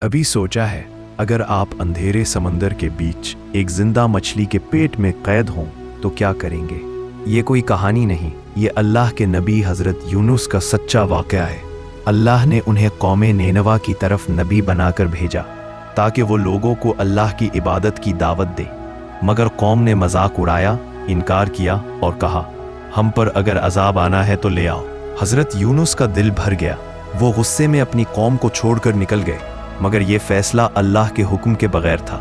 अभी सोचा है, अगर आप अंधेरे समंदर के बीच एक जिंदा मछली के पेट में कैद हों तो क्या करेंगे। ये कोई कहानी नहीं, ये अल्लाह के नबी हजरत यूनुस का सच्चा वाक़या है। अल्लाह ने उन्हें कौमे नेनवा की तरफ नबी बनाकर भेजा ताकि वो लोगों को अल्लाह की इबादत की दावत दे, मगर कौम ने मजाक उड़ाया, इनकार किया और कहा, हम पर अगर अजाब आना है तो ले आओ। हजरत यूनुस का दिल भर गया, वो गुस्से में अपनी कौम को छोड़कर निकल गए, मगर ये फैसला अल्लाह के हुक्म के बगैर था।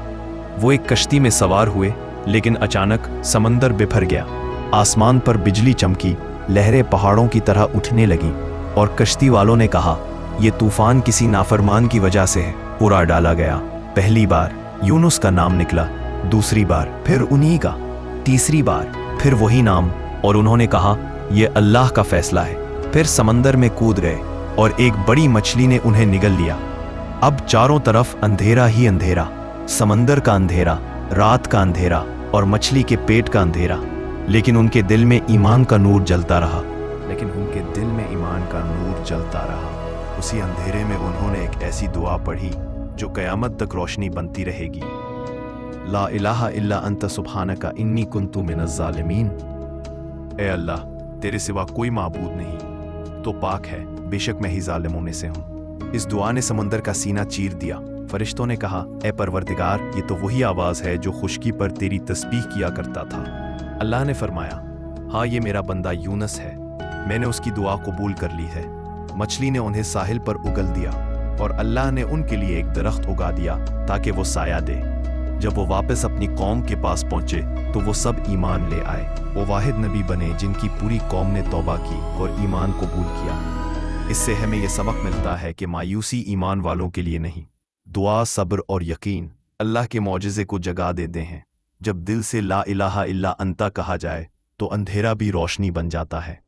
वो एक कश्ती में सवार हुए, लेकिन अचानक समंदर बिफर गया। आसमान पर बिजली चमकी, लहरें पहाड़ों की तरह उठने लगीं और कश्ती वालों ने कहा, ये तूफान किसी नाफरमान की वजह से है। उड़ा डाला गया। पहली बार यूनुस का नाम निकला, दूसरी बार फिर उन्हीं का, तीसरी बार फिर वही नाम, और उन्होंने कहा, यह अल्लाह का फैसला है। फिर समंदर में कूद गए और एक बड़ी मछली ने उन्हें निगल लिया। अब चारों तरफ अंधेरा ही अंधेरा, समंदर का अंधेरा, रात का अंधेरा और मछली के पेट का अंधेरा। लेकिन उनके दिल में ईमान का नूर जलता रहा। उसी अंधेरे में उन्होंने एक ऐसी दुआ पढ़ी जो क़यामत तक रोशनी बनती रहेगी। ला इलाहा इल्ला अंत सुब्हानका इन्नी कुन्तु मिनज़ ज़ालिमीन। ए अल्लाह, तेरे सिवा कोई माबूद नहीं, तो पाक है, बेशक मैं ही ज़ालिमों में से हूँ। इस दुआ ने समंदर का सीना चीर दिया। फरिश्तों ने कहा, ए परवरदिगार, ये तो वही आवाज़ है जो खुश्की पर तेरी तस्बीह किया करता था। अल्लाह ने फरमाया, हाँ, ये मेरा बंदा यूनुस है, मैंने उसकी दुआ कबूल कर ली है। मछली ने उन्हें साहिल पर उगल दिया और अल्लाह ने उनके लिए एक दरख्त उगा दिया ताकि वो साया दे। जब वो वापस अपनी कौम के पास पहुंचे तो वो सब ईमान ले आए। वो वाहिद नबी बने जिनकी पूरी कौम ने तौबा की और ईमान कबूल किया। इससे हमें यह सबक मिलता है कि मायूसी ईमान वालों के लिए नहीं, दुआ, सब्र और यकीन अल्लाह के मौजिज़े को जगा देते हैं। जब दिल से ला इलाहा इल्ला अंता कहा जाए तो अंधेरा भी रोशनी बन जाता है।